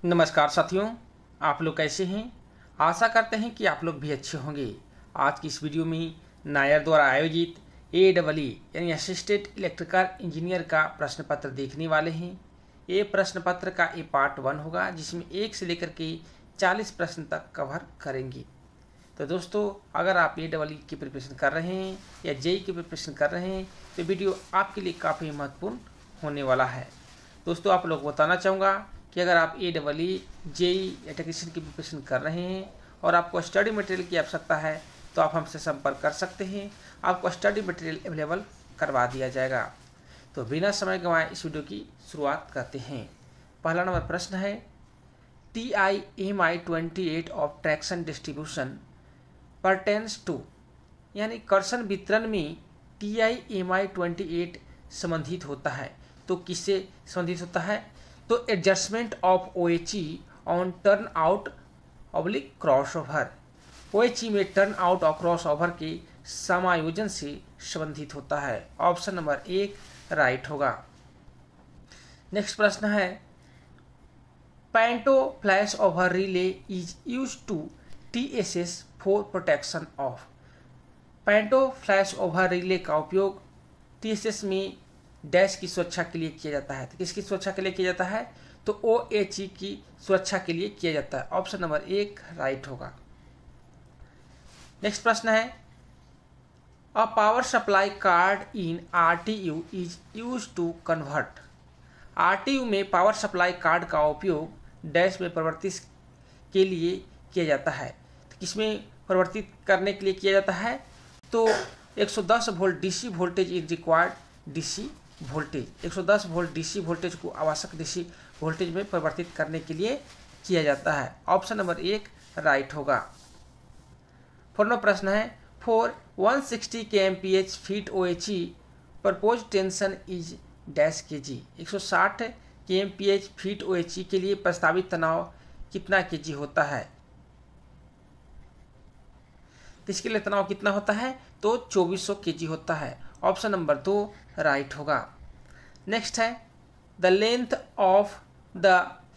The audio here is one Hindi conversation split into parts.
नमस्कार साथियों, आप लोग कैसे हैं। आशा करते हैं कि आप लोग भी अच्छे होंगे। आज की इस वीडियो में नायर द्वारा आयोजित AEE यानी असिस्टेंट इलेक्ट्रिकल इंजीनियर का प्रश्न पत्र देखने वाले हैं। ये प्रश्न पत्र का ये पार्ट 1 होगा, जिसमें 1 से लेकर के 40 प्रश्न तक कवर करेंगे। तो दोस्तों, अगर आप AEE की प्रिपरेशन कर रहे हैं या JEE की प्रिपरेशन कर रहे हैं तो वीडियो आपके लिए काफ़ी महत्वपूर्ण होने वाला है। दोस्तों, आप लोग को बताना चाहूँगा कि अगर आप AEE, JEE या टेक्नीशियन की प्रिपरेशन कर रहे हैं और आपको स्टडी मटेरियल की आवश्यकता है तो आप हमसे संपर्क कर सकते हैं। आपको स्टडी मटेरियल अवेलेबल करवा दिया जाएगा। तो बिना समय गंवाए इस वीडियो की शुरुआत करते हैं। पहला नंबर प्रश्न है, TI-MI28 of traction distribution pertains to, यानी कर्षण वितरण में TI-MI28 संबंधित होता है। तो किससे संबंधित होता है? तो adjustment of OHE on turn out oblique crossover, OHE में टर्न आउट और क्रॉसओवर के समायोजन से संबंधित होता है। ऑप्शन नंबर 1 राइट होगा। नेक्स्ट प्रश्न है, panto flash over relay is use to TSS for protection of. Panto flash over relay का उपयोग TSS में डैश की सुरक्षा के लिए किया जाता है। तो किसकी सुरक्षा के लिए किया जाता है? तो OHE की सुरक्षा के लिए किया जाता है। ऑप्शन नंबर 1 राइट होगा। नेक्स्ट प्रश्न है, a power supply card in RTU is use to convert. RTU में पावर सप्लाई कार्ड का उपयोग डैश में परिवर्तित के लिए किया जाता है। तो किसमें परिवर्तित करने के लिए किया जाता है? तो 110 volt DC voltage is required DC voltage, 110 volt DC voltage को आवश्यक DC वोल्टेज में परिवर्तित करने के लिए किया जाता है। ऑप्शन नंबर 1 राइट होगा। फॉरनो प्रश्न है, for 160 kmph feet OHE propose tension is dash kg। 160 kmph feet OHE के लिए प्रस्तावित तनाव कितना kg होता है? तो इसके लिए तनाव कितना होता है? तो 2400 kg होता है। ऑप्शन नंबर 2 राइट होगा। नेक्स्ट है, the length of the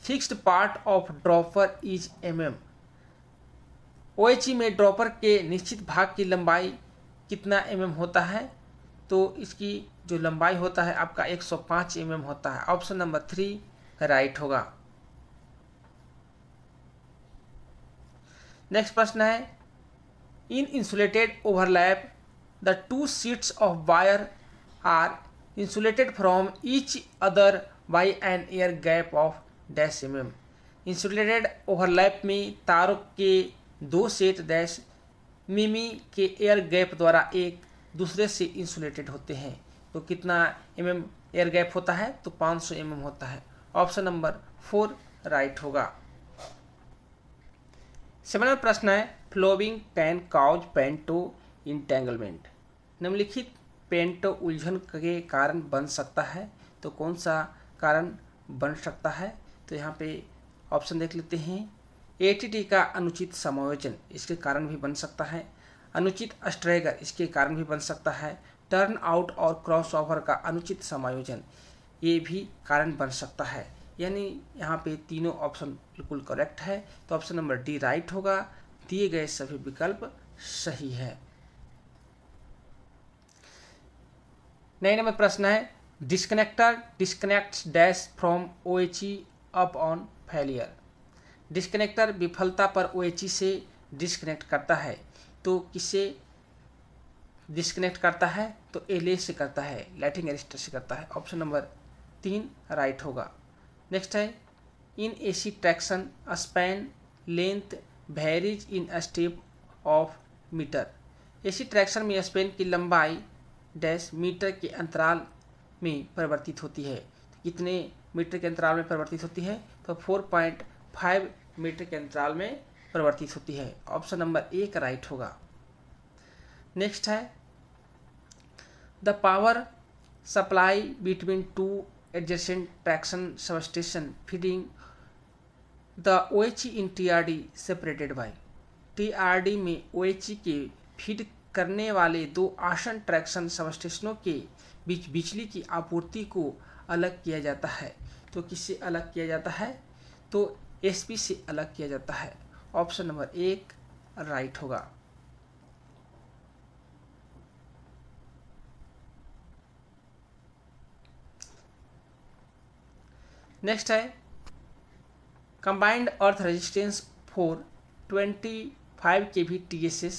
fixed part of dropper is mm। OHE में ड्रॉपर के निश्चित भाग की लंबाई कितना mm होता है? तो इसकी जो लंबाई होता है आपका 105 mm होता है। ऑप्शन नंबर 3 राइट होगा। नेक्स्ट प्रश्न है, in insulated overlap the two sheets of wire are insulated from each other by an air gap of dash mm। Insulated overlap में तारों के 2 सेट डैश मिमी के एयर गैप द्वारा एक दूसरे से इंसुलेटेड होते हैं। तो कितना mm एयर गैप होता है? तो 500 mm होता है। ऑप्शन नंबर 4 राइट होगा। 7वां प्रश्न है, फ्लोविंग कैन कॉज पेंटो इंटेंगलमेंट। निम्नलिखित पेंटो उलझन के कारण बन सकता है। तो कौन सा कारण बन सकता है? तो यहाँ पे ऑप्शन देख लेते हैं। ATT का अनुचित समायोजन इसके कारण भी बन सकता है। अनुचित स्ट्रैगर इसके कारण भी बन सकता है। टर्न आउट और क्रॉसओवर का अनुचित समायोजन ये भी कारण बन सकता है। यानी यहाँ पे तीनों ऑप्शन बिल्कुल करेक्ट है। तो ऑप्शन नंबर D राइट होगा। दिए गए सभी विकल्प सही है। 9 नंबर प्रश्न है, disconnector disconnects dash from OHE up on failure. Disconnector विफलता पर OHE से डिस्कनेक्ट करता है। तो किससे डिस्कनेक्ट करता है? तो LA से करता है, लाइटिंग अरेस्टर से करता है। ऑप्शन नंबर 3 राइट होगा। नेक्स्ट है, in AC traction span length varies in step of meter. AC traction में स्पैन की लंबाई डैश मीटर के अंतराल में परिवर्तित होती है। तो कितने मीटर के अंतराल में परिवर्तित होती है? तो 4.5 मीटर के अंतराल में परिवर्तित होती है। ऑप्शन नंबर 1 राइट होगा। नेक्स्ट है, the power supply between 2 adjacent traction substation feeding the OHE in TRD separated by. TRD में OHE के फीड करने वाले 2 आसन ट्रैक्शन सबस्टेशनों के बीच बिजली की आपूर्ति को अलग किया जाता है। तो किससे अलग किया जाता है? तो एसपी से अलग किया जाता है? ऑप्शन नंबर 1 राइट होगा। नेक्स्ट है combined earth resistance for 25 kV TSS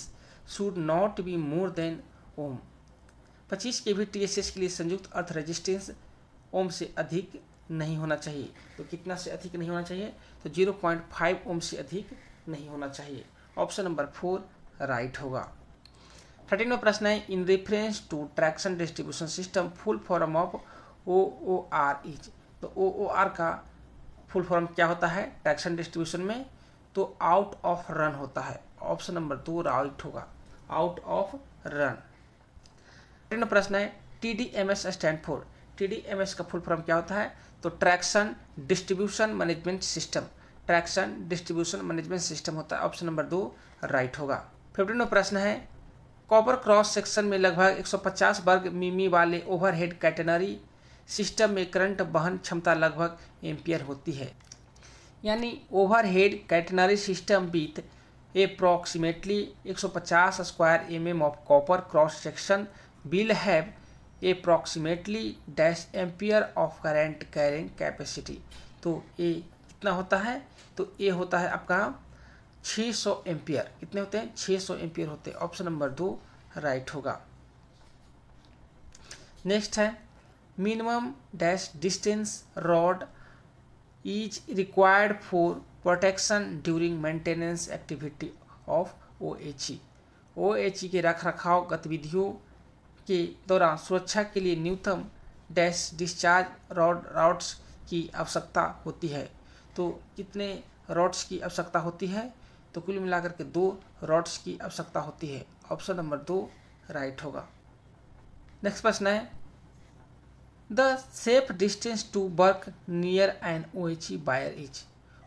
should not be more than ohm. 25 kV TSS के लिए संयुक्त अर्थ रेजिस्टेंस ओम से अधिक नहीं होना चाहिए। तो कितना से अधिक नहीं होना चाहिए? तो 0.5 ओम से अधिक नहीं होना चाहिए। ऑप्शन नंबर 4 राइट होगा। 13वां प्रश्न है in reference to traction distribution system full form of OOR is. तो OOR का फुल फॉर्म क्या होता है ट्रैक्शन डिस्ट्रीब्यूशन में? तो आउट ऑफ रन होता है। ऑप्शन नंबर 2 राइट होगा, आउट ऑफ रन। 13वां प्रश्न है TDMS स्टैंड फॉर। TDMS का फुल फॉर्म क्या होता है? तो traction distribution management system, traction distribution management system होता है। ऑप्शन नंबर 2 राइट होगा। 15वां प्रश्न है कॉपर क्रॉस सेक्शन में लगभग 150 वर्ग मिमी वाले ओवरहेड कैटेनरी सिस्टम में करंट वहन क्षमता लगभग एम्पियर होती है। यानी overhead catenary system with approximately 150 square mm of copper cross section will have approximately dash ampere of current carrying capacity. तो ये कितना होता है? तो ये होता है आपका 600 एम्पियर। कितने होते हैं? 600 एम्पियर होते हैं। ऑप्शन नंबर 2 राइट होगा। नेक्स्ट है minimum dash distance rod is required for protection during maintenance activity of OHE। OHE के रखरखाव गतिविधियों के दौरान सुरक्षा के लिए न्यूनतम डैश डिस्चार्ज रॉड्स की आवश्यकता होती है। तो कितने रॉड्स की आवश्यकता होती है? तो कुल मिलाकर के 2 रॉड्स की आवश्यकता होती है। ऑप्शन नंबर 2 राइट होगा। नेक्स्ट प्रश्न है the safe distance to work near an OHE wire is.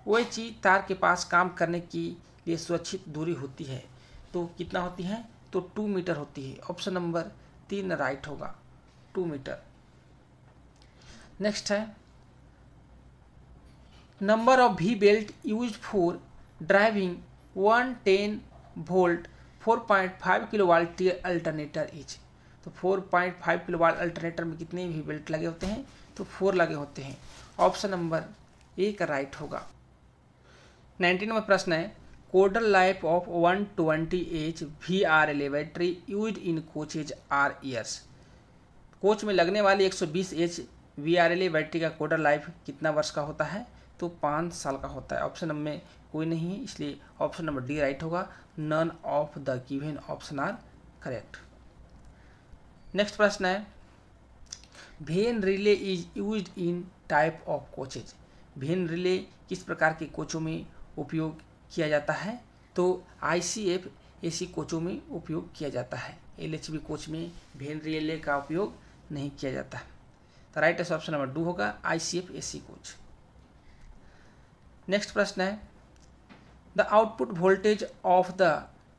OHE तार के पास काम करने के लिए सुरक्षित दूरी होती है। तो कितना होती है? तो 2 मीटर होती है। ऑप्शन नंबर 3 राइट होगा, 2 मीटर। नेक्स्ट है number of V belt use for driving 110 volt 4.5 kilowatt alternator is. तो 4.5 किलोवाट अल्टरनेटर में कितने V बेल्ट लगे होते हैं? तो 4 लगे होते हैं। ऑप्शन नंबर 1 राइट होगा। 19वां प्रश्न है codal life of 120H VRLA battery use in coaches are years. Coach में लगने वाली 120H VRLA बैटरी का कोडल लाइफ कितना वर्ष का होता है? तो 5 साल का होता है। ऑप्शन में कोई नहीं है, इसलिए ऑप्शन नंबर डी राइट होगा। None of the given option are correct. Next प्रश्न है when relay is used in type of coaches. When relay किस प्रकार के कोचों में उपयोग किया जाता है? तो ICF AC कोचों में उपयोग किया जाता है। LHB कोच में वेन रिले का उपयोग नहीं किया जाता है। तो राइट आंसर ऑप्शन नंबर 2 होगा, ICF AC कोच। नेक्स्ट प्रश्न है the output voltage of the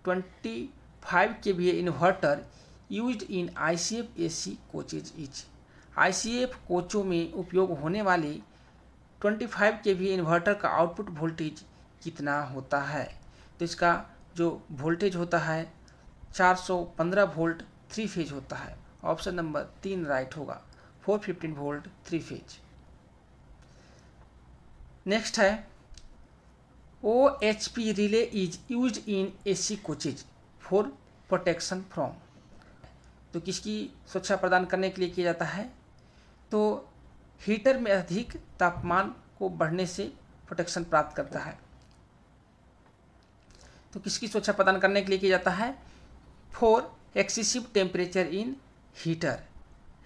25 kVA inverter used in ICF AC coaches is. ICF कोचों में उपयोग होने वाले 25 kVA इन्वर्टर का आउटपुट वोल्टेज कितना होता है? तो इसका जो वोल्टेज होता है 415 वोल्ट 3 फेज होता है। ऑप्शन नंबर 3 राइट होगा, 415 वोल्ट 3 फेज। नेक्स्ट है OHP relay is used in AC coaches for protection from. तो किसकी सुरक्षा प्रदान करने के लिए किया जाता है? तो हीटर में अधिक तापमान को बढ़ने से प्रोटेक्शन प्राप्त करता है। तो किसकी सुरक्षा प्रदान करने के लिए किया जाता है? For excessive temperature in heater.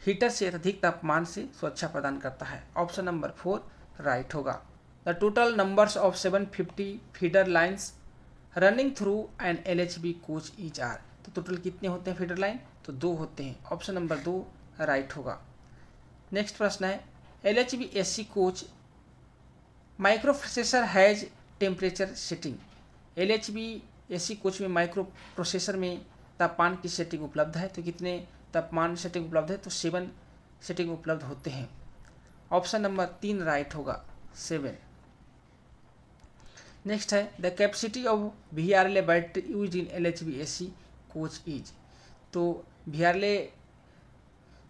Heater से अधिक तापमान से सुरक्षा प्रदान करता है। ऑप्शन नंबर 4 राइट होगा। The total numbers of 750 feeder lines running through an LHB coach is are. तो टोटल कितने होते हैं फीडर लाइन? तो 2 होते हैं। ऑप्शन नंबर 2 राइट होगा। नेक्स्ट प्रश्न है LHB AC coach micro processor has temperature setting. LHB AC coach में माइक्रो प्रोसेसर में तापमान की सेटिंग उपलब्ध है। तो कितने तापमान सेटिंग उपलब्ध है? तो 7 सेटिंग उपलब्ध होते हैं। ऑप्शन नंबर 3 राइट होगा, 7। नेक्स्ट है the capacity of VRLA battery use in LHB AC coach is. तो VRLA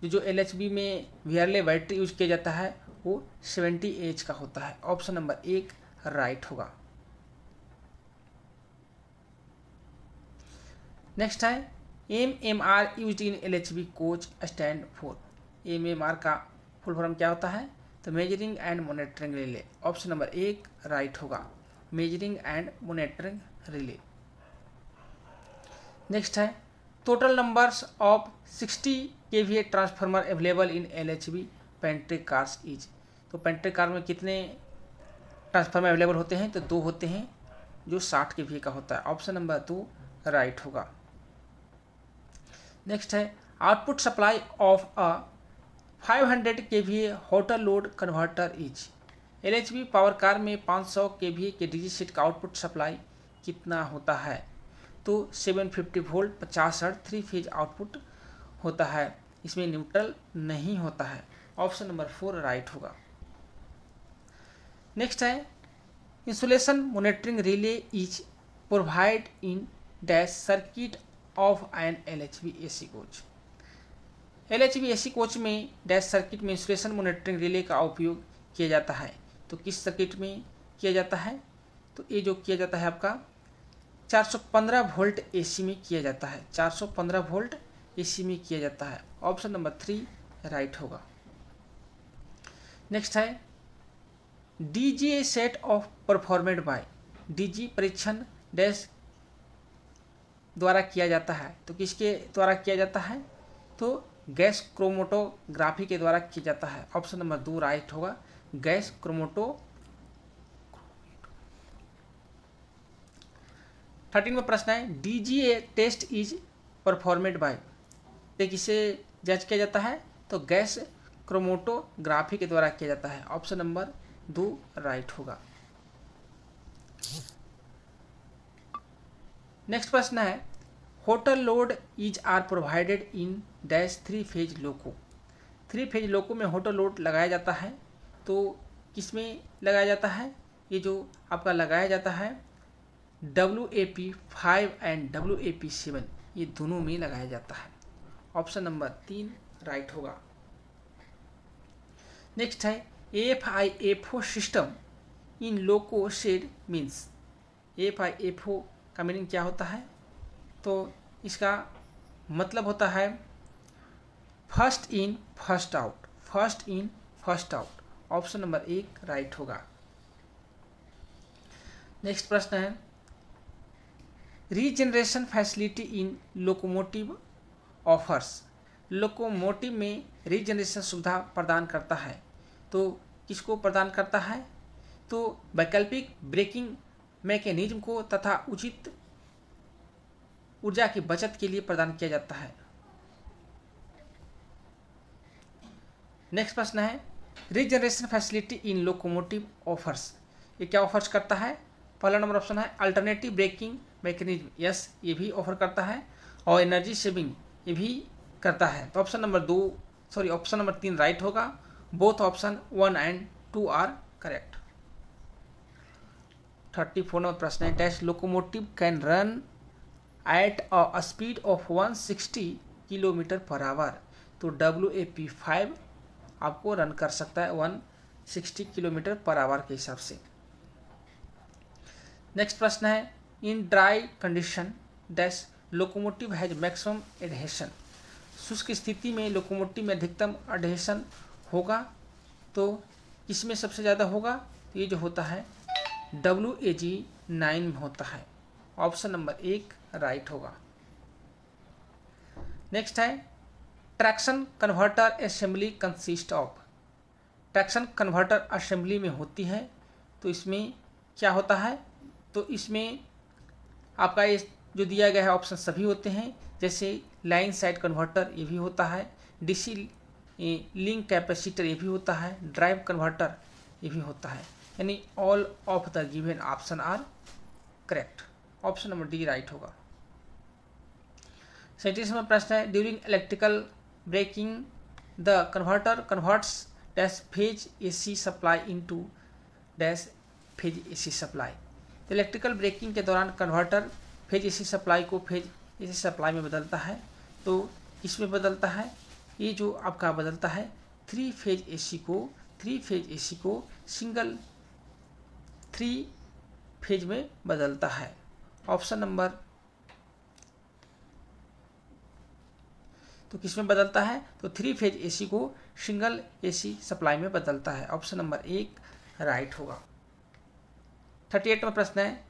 जो LHB में VRLA बैटरी यूज किया जाता है वो 70 एच का होता है। ऑप्शन नंबर 1 राइट होगा। नेक्स्ट है MMR use in LHB coach stand for. MMR का फुल फॉर्म क्या होता है? तो measuring and monitoring relay. Option number 1 right होगा, measuring and monitoring relay. Next है total numbers of 60 kVA transformer available in LHB pantry cars is. तो पेंट्री कार में कितने ट्रांसफार्मर अवेलेबल होते हैं? तो 2 होते हैं जो 60 kVA का होता है। ऑप्शन नंबर 2 राइट होगा। नेक्स्ट है output supply of a 500 kVA hotel load converter is. LHB power car में 500 kVA के डीसी सेट का आउटपुट सप्लाई कितना होता है? तो 750 वोल्ट 50 हर्ट्ज 3 फेज आउटपुट होता है, इसमें न्यूट्रल नहीं होता है। ऑप्शन नंबर 4 राइट होगा। नेक्स्ट है insulation monitoring relay is provide in dash circuit of an LHB AC coach. LHB AC coach में डैश सर्किट में इंसुलेशन मॉनिटरिंग रिले का उपयोग किया जाता है। तो किस सर्किट में किया जाता है? तो ये जो किया जाता है आपका 415 वोल्ट AC में किया जाता है। 415 वोल्ट AC में किया जाता है। ऑप्शन नंबर 3 राइट होगा। नेक्स्ट है DGA set off performed by. DG परीक्षण डैश द्वारा किया जाता है। तो किसके द्वारा किया जाता है? तो गैस क्रोमेटोग्राफी के द्वारा किया जाता है। ऑप्शन नंबर 2 राइट होगा, गैस क्रोमेटो। 13वां प्रश्न है DGA टेस्ट इज परफॉर्मेड बाय। तो किसे जज किया जाता है? तो गैस क्रोमेटोग्राफी के द्वारा किया जाता है। ऑप्शन नंबर 2 राइट होगा। नेक्स्ट प्रश्न है hotel load is are provided in dash 3 phase loco. 3 phase loco में होटल लोड लगाया जाता है। तो किसमें लगाया जाता है? ये जो आपका लगाया जाता है WAP5 एंड WAP7, ये दोनों में लगाया जाता है। ऑप्शन नंबर 3 राइट होगा। नेक्स्ट है AFI-FO system in loco shed means. AFI-FO का मीनिंग क्या होता है? तो इसका मतलब होता है first in first out, first in first out. Option number 1 right होगा। नेक्स्ट प्रश्न है regeneration facility in locomotive offers. Locomotive में रीजनरेशन सुविधा प्रदान करता है। तो किसको प्रदान करता है? तो वैकल्पिक ब्रेकिंग मैकेनिज्म को तथा उचित ऊर्जा की बचत के लिए प्रदान किया जाता है। नेक्स्ट प्रश्न है regeneration facility in locomotive offers. ये क्या ऑफर्स करता है? पहला नंबर ऑप्शन है अल्टरनेटिव ब्रेकिंग मैकेनिज्म, यस ये भी ऑफर करता है, और एनर्जी सेविंग ये भी करता है। तो ऑप्शन नंबर 3 राइट होगा। Both option 1 and 2 are correct. 34 number प्रश्न है dash locomotive can run at a speed of 160 kilometer per hour. तो WAP5 आपको रन कर सकता है 160 किलोमीटर पर आवर के हिसाब से। नेक्स्ट प्रश्न है in dry condition dash locomotive has maximum adhesion. शुष्क स्थिति में लोकोमोटिव में अधिकतम एडहेशन होगा। तो किसमें सबसे ज़्यादा होगा? तो ये जो होता है WAG9 में होता है। ऑप्शन नंबर 1 राइट होगा। नेक्स्ट है traction converter assembly consist of. Traction converter assembly में होती है। तो इसमें क्या होता है? तो इसमें आपका ये जो दिया गया है ऑप्शन सभी होते हैं, जैसे लाइन साइड कन्वर्टर ये भी होता है, DC लिंक कैपेसिटर ये भी होता है, ड्राइव कन्वर्टर ये भी होता है। यानी all of the given option are correct. Option number D right होगा। 37वां प्रश्न है during electrical braking the converter converts dash phase AC supply into dash phase AC supply. तो इलेक्ट्रिकल ब्रेकिंग के दौरान कन्वर्टर फेज एसी सप्लाई को फेज एसी सप्लाई में बदलता है। तो किसमें बदलता है? ये जो आपका बदलता है थ्री फेज एसी को सिंगल 3 फेज में बदलता है। ऑप्शन नंबर, तो किसमें बदलता है? तो 3 फेज एसी को सिंगल एसी सप्लाई में बदलता है। ऑप्शन नंबर 1 राइट होगा। 38वां प्रश्न है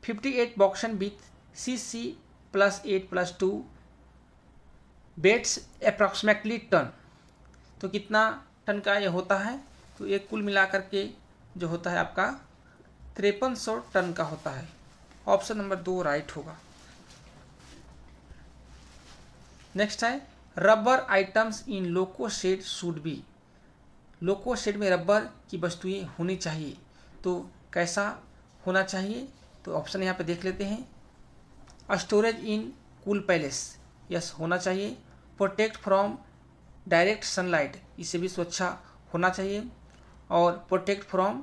58 BOXN with CC +8 + 2 weights approximately ton. तो कितना टन का ये होता है? तो ये कुल मिलाकर के जो होता है आपका 5300 टन का होता है। ऑप्शन नंबर 2 राइट होगा। नेक्स्ट है rubber items in loco shed should be. Loco shed में रबर की वस्तुएं होनी चाहिए, तो कैसा होना चाहिए? तो ऑप्शन यहाँ पे देख लेते हैं। Storage in cool palace, yes होना चाहिए। प्रोटेक्ट फ्रॉम डायरेक्ट सनलाइट, इससे भी सुरक्षा होना चाहिए। और प्रोटेक्ट फ्रॉम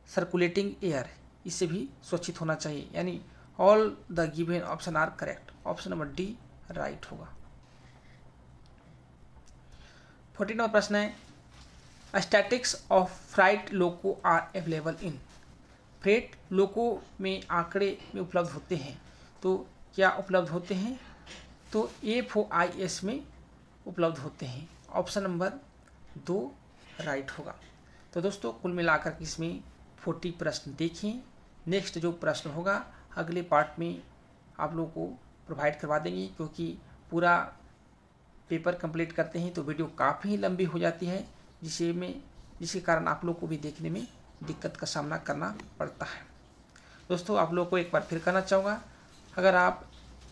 सर्कुलेटिंग एयर, इससे भी सुरक्षित होना चाहिए। यानी all the given option are correct. Option number D right होगा। 14वां प्रश्न है statics of freight loco are available in. Freight loco में आंकड़े में उपलब्ध होते हैं, तो क्या उपलब्ध होते हैं? तो FOIS में उपलब्ध होते हैं। ऑप्शन नंबर 2 राइट होगा। तो दोस्तों कुल मिलाकर के इसमें 40 प्रश्न देखिए। नेक्स्ट जो प्रश्न होगा अगले पार्ट में आप लोगों को प्रोवाइड करवा देंगे, क्योंकि पूरा पेपर कंप्लीट करते हैं तो वीडियो काफ़ी लंबी हो जाती है, जिसके कारण आप लोग को भी देखने में दिक्कत का सामना करना पड़ता है। दोस्तों आप लोग को एक बार फिर कहना चाहूँगा, अगर आप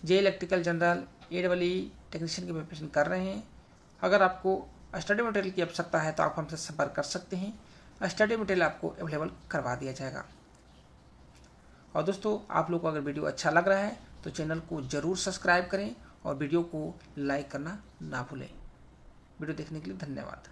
JEE electrical general AEE technician की प्रिपरेशन कर रहे हैं, अगर आपको स्टडी मटेरियल की आवश्यकता है तो आप हमसे संपर्क कर सकते हैं। स्टडी मटेरियल आपको अवेलेबल करवा दिया जाएगा। और दोस्तों आप लोग को अगर वीडियो अच्छा लग रहा है तो चैनल को ज़रूर सब्सक्राइब करें और वीडियो को लाइक करना ना भूलें। वीडियो देखने के लिए धन्यवाद।